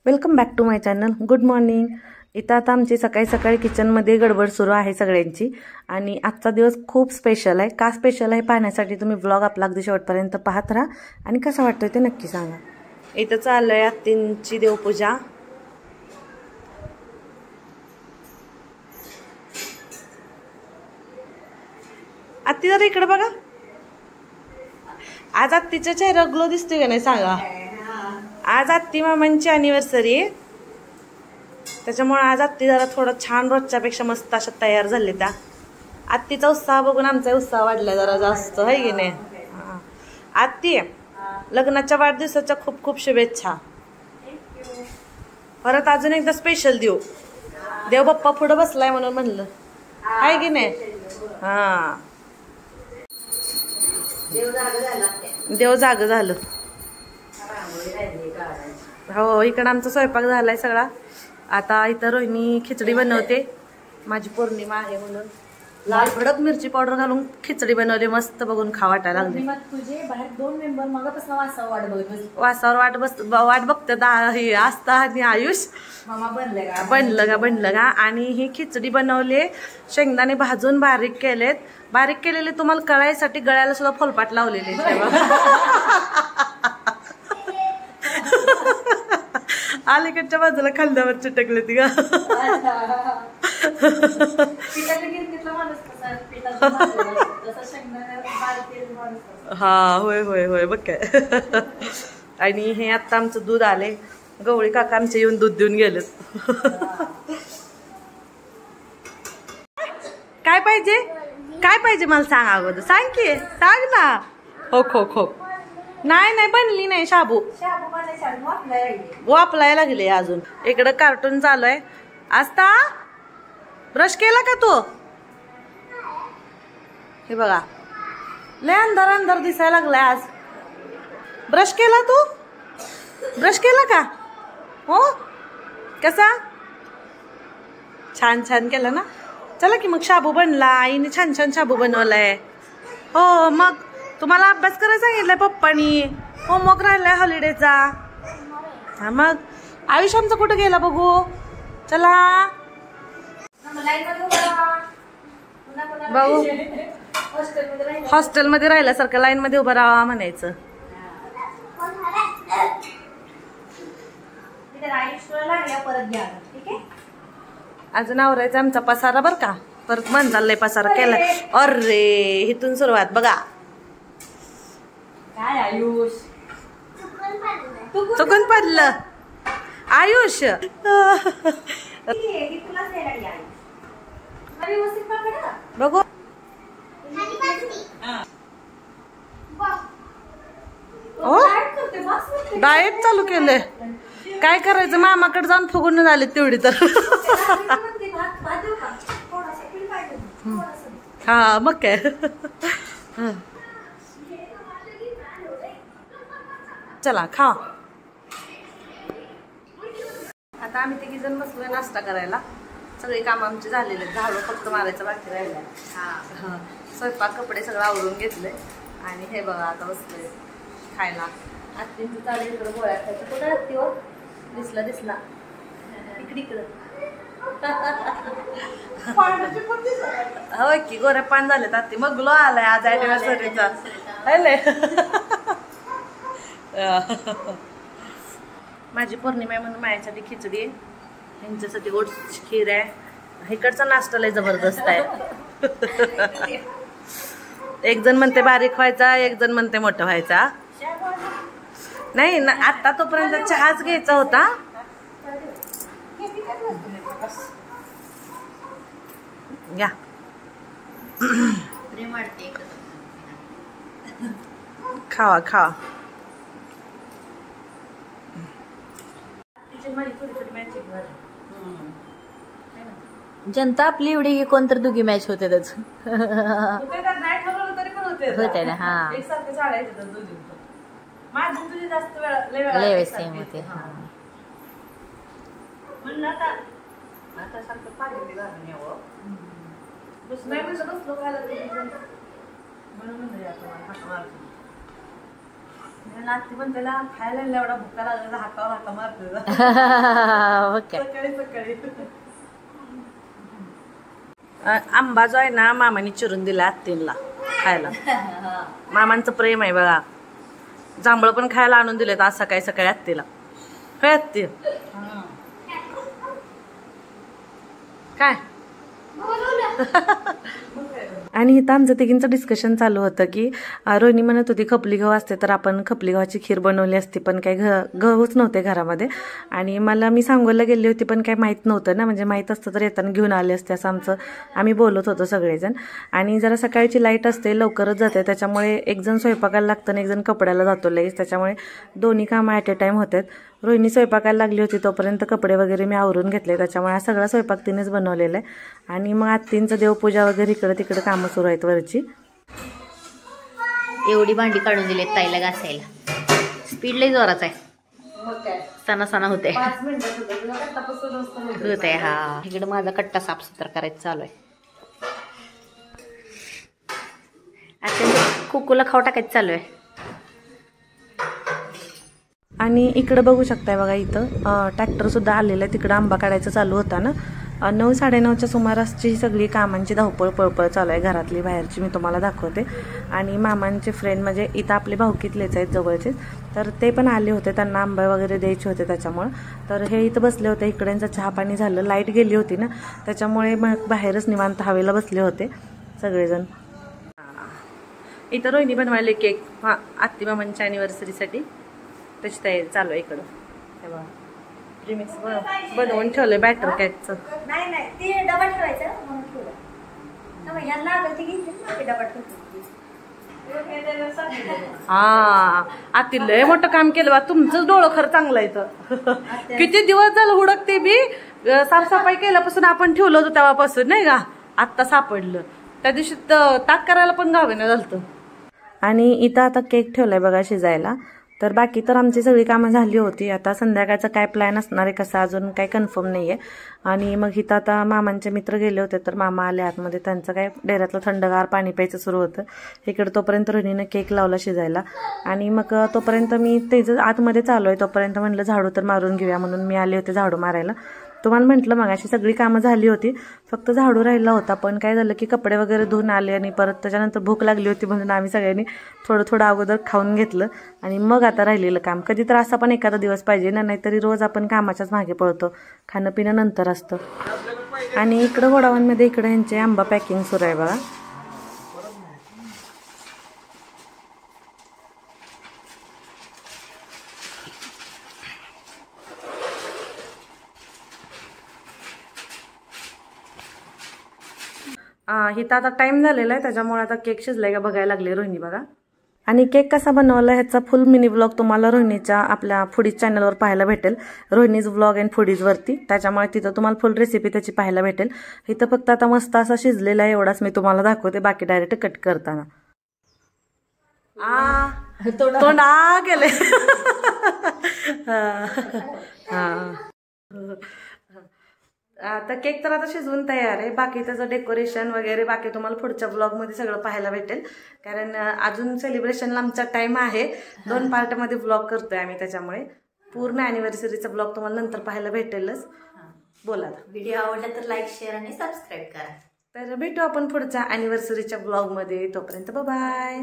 Welcome back to my channel. Good morning. इथं आता आमची सकाळी सकाळी किचनमध्ये गडबड सुरू आहे सगळ्यांची. आणि आजचा दिवस खूप स्पेशल आहे. का स्पेशल आहे पाहण्यासाठी तुम्ही व्लॉग आपला अगदी शेवटपर्यंत पाहत राहा आणि कसं वाटतंय ते नक्की सांगा. इथं चाललंय आत्तींची देवपूजा. आत्ती जरा इकडे बघा. आज आत्तीच्या चेहरा ग्लो दिसतोय का नाही सांगा. आज आत्ती मामांची अॅनिव्हर्सरी आहे, त्याच्यामुळे आज आत्ती जरा थोडं छान रोजच्यापेक्षा मस्त अशा तयार झाले. त्या आत्तीचा उत्साह बघून आमचा उत्साह वाढला जरा जास्त आहे की नाही. आत्ती लग्नाच्या वाढदिवसाच्या खूप खूप शुभेच्छा. परत अजून एकदा स्पेशल देव बाप्पा पुढं बसलाय म्हणून म्हणलं आहे की नाही. हा देव जाग झालं. हो इकडं आमचा स्वयंपाक झालाय सगळा. आता इथं रोहिणी खिचडी बनवते. माझी पौर्णिमा आहे म्हणून लाल भडक मिरची पावडर घालून खिचडी बनवली. मस्त बघून खा वाटायला लागली. वासावर वाट बघतात आस्था आणि आयुष बनलं का. आणि ही खिचडी बनवली. शेंगदाणे भाजून बारीक केलेले तुम्हाला कळायसाठी गळ्याला सुद्धा फोलपाट लावलेले. अलीकडच्या बाजूला खांद्यावर चिटकले ती का. हा होय होय होय बघ काय. आणि हे आता आमचं दूध आले. गवळी काका आमचे येऊन दूध देऊन गेलेत. काय पाहिजे मला सांग अगोदर. सांग की सांग ना. हो नाही बनली नाही. शाबू वापलाय लागले अजून. इकडं कार्टून चालू आहे. आस्था ब्रश केला का तू. हे बघा लय अंधार दिसायला लागलाय आज. ब्रश केला तू. ब्रश केला का. हो कसा छान केला ना. चला की मग शाबू बनला. आईने छान शाबू बनवलाय. हो मग तुम्हाला अभ्यास करायला सांगितलाय पप्पानी. होमवर्क राहिलाय हॉलिडेचा. हा मग आयुष आमचं कुठं गेला बघू. चला भाऊ हॉस्टेलमध्ये राहिल्यासारखं लाईन मध्ये उभं राहा म्हणायचं. अजून आवरायचं आमचा पसारा बर का. परत मन चाललंय पसारा केलाय. अरे इथून सुरुवात बघा. काय आयुष चुकून पडलं आयुष. बघू डाएट चालू केलंय. काय करायचं मामाकडे जाऊन फुगून झाले तेवढी तर. हा मग काय. चला खा. आता आम्ही तिघी जण बसलोय नाश्ता करायला. सगळे काम आमचे झालेले. झाडू फक्त मारायचं बाकी राहिलं. स्वयंपाक कपडे सगळं आवरून घेतलंय. आणि हे बघा आता बसलोय खायला. आत्तींचं चालेल इकडं गोळ्या खायचं. कुठं आत्ती हो. दिसला इकडं होय की गोऱ्या पान झालेत आत्ती. मग ग्लो आलाय आज अॅनिव्हर्सरीचा. माझी पौर्णिमा आहे म्हणून माझ्यासाठी खिचडी आहे. ह्यांच्यासाठी ओट्सची खीर आहे. इकडचा नाश्ता लय जबरदस्त आहे. एक जण म्हणते बारीक व्हायचा, एक जण म्हणते मोठं व्हायचा. नाही ना आता तोपर्यंत चहाच घ्यायचा होता. या खावा. जनता आपली एवढी की कोणतर दोघी मॅच होते त्याच होते ना. हा लय सेम होते. आत्ती पण त्याला खायला एवढा भुका लागला हाकावर हाका मारतो सकाळी सकाळी. आंबा जो आहे ना मामाने चिरून दिला आत्तींना खायला. मामांचं प्रेम आहे बघा. जांभळं पण खायला आणून दिलेत आज सकाळी सकाळी आत्तीला. काय आत्ती काय आणि इथं आमचं तिघींचं डिस्कशन चालू होतं की रोहिणी म्हणत होती खपली गहू असते तर आपण खपली गव्हाची खीर बनवली असती, पण काही गहूच नव्हते घरामध्ये. आणि मी सांगोला गेली होती पण काही माहीत नव्हतं ना, म्हणजे माहीत असतं तर येताना घेऊन आले असते असं आम्ही बोलत होतो सगळेजण. आणि जरा सकाळची लाईट असते लवकरच जाते, त्याच्यामुळे एक जण स्वयंपाकाला लागतं आणि एक जण कपड्याला जातो लगेच, त्याच्यामुळे दोन्ही कामं ॲट ए टाईम होतात. रोहिणी स्वयंपाकाला लागली होती तोपर्यंत कपडे वगैरे मी आवरून घेतले, त्याच्यामुळे हा सगळा स्वयंपाक तिनेच बनवलेला आहे. आणि मग आत्तींचं देवपूजा वगैरे इकडं तिकडं कामं सुरू आहेत वरची. एवढी भांडी काढून दिलेत ताईला घासायला. स्पीड लई जोराच आहे. सणा होते होते. हा इकडे माझा कट्टा साफसुथरा करायचं चालू आहे. आता कुकूला खाऊ टाकायचं चालू आहे. आणि इकडं बघू शकताय बघा, इथं ट्रॅक्टरसुद्धा आलेलं आहे. तिकडं आंबा काढायचा चालू होता ना. 9-9:30च्या सुमारासची सगळी कामांची धावपळ पळपळ चालू आहे घरातली बाहेरची, मी तुम्हाला दाखवते. आणि मामांचे फ्रेंड म्हणजे इथं आपले भाऊकीतलेच आहेत जवळचे, तर ते पण आले होते, त्यांना आंबा वगैरे द्यायचे होते त्याच्यामुळं. तर हे इथं बसले होते. इकड्यांचं चहा पाणी झालं. लाईट गेली होती ना, त्याच्यामुळे मग बाहेरच निवांत हवेला बसले होते सगळेजण. इथं रोहिणी बनवायला केक आत्ती मामांच्या अॅनिव्हर्सरीसाठी त्याची तयारी चालू आहे इकडं. तेव्हा प्रीमिक्स बनवून ठेवलंय बॅटर केकचं. हा आत्ती लय मोठं काम केलं बा. तुमचंच डोळं खरं चांगलं आहे. किती दिवस झालं हुडकते बी. साफसफाई केल्यापासून आपण ठेवलं होतं तेव्हापासून नाही का, आत्ता सापडलं. त्या दिवशी ताक करायला पण गावेना झालं. आणि इथं आता केक ठेवलाय बघा शिजायला. तर बाकी तर आमची सगळी कामं झाली होती. आता संध्याकाळचा काय प्लॅन असणार आहे कसा अजून काही कन्फर्म नाही आहे. आणि मग इथं आता मामांचे मित्र गेले होते तर मामा आले आतमध्ये, त्यांचं काय डेऱ्यातलं थंडगार पाणी प्यायचं सुरू होतं. इकडे तोपर्यंत रोहिणीनं केक लावला शिजायला. आणि मग तोपर्यंत मी त्याचं आतमध्ये चालू आहे, तोपर्यंत म्हणलं झाडू तर मारून घेऊया म्हणून मी आले होते झाडू मारायला. तुम्हाला म्हटलं मग अशी सगळी कामं झाली होती, फक्त झाडू राहिला होता. पण काय झालं की कपडे वगैरे धुवून आले आणि परत त्याच्यानंतर भूक लागली होती म्हणून आम्ही सगळ्यांनी थोडं थोडं अगोदर खाऊन घेतलं आणि मग आता राहिलेलं काम. कधी तर असा पण एखादा दिवस पाहिजे ना, नाहीतरी रोज आपण कामाच्याच मागे पळतो. खाणं पिणं नंतर असतं. आणि इकडं गोडावांमध्ये इकडं यांचे आंबा पॅकिंग सुरू आहे बघा. इथं आता टाइम झालेला आहे, त्याच्यामुळे आता केक शिजलाय का बघायला लागले रोहिणी बघा. आणि केक कसा बनवला ह्याचा फुल मिनी व्लॉग तुम्हाला रोहिणीच्या आपल्या फूडीज चॅनलवर पाहायला भेटेल, रोहिणीज व्लॉग अँड फूडीजवरती. त्याच्यामुळे तिथं तुम्हाला फुल रेसिपी त्याची पाहायला भेटेल. इथं फक्त आता मस्त असा शिजलेला आहे एवढाच मी तुम्हाला दाखवते, बाकी डायरेक्ट कट करताना तोंड गेले. आता केक तर आता शिजवून तयार आहे. बाकी त्याचं डेकोरेशन वगैरे बाकी तुम्हाला पुढच्या ब्लॉगमध्ये सगळं पाहायला भेटेल, कारण अजून सेलिब्रेशनला आमचा टाइम आहे. 2 पार्टमध्ये ब्लॉग करतोय आम्ही, त्याच्यामुळे पूर्ण अॅनिव्हर्सरीचा ब्लॉग तुम्हाला नंतर पाहायला भेटेलच. बोला, व्हिडिओ आवडला तर लाईक शेअर आणि सबस्क्राईब करा. तर भेटू आपण पुढच्या अॅनिव्हर्सरीच्या ब्लॉगमध्ये. तोपर्यंत बाय.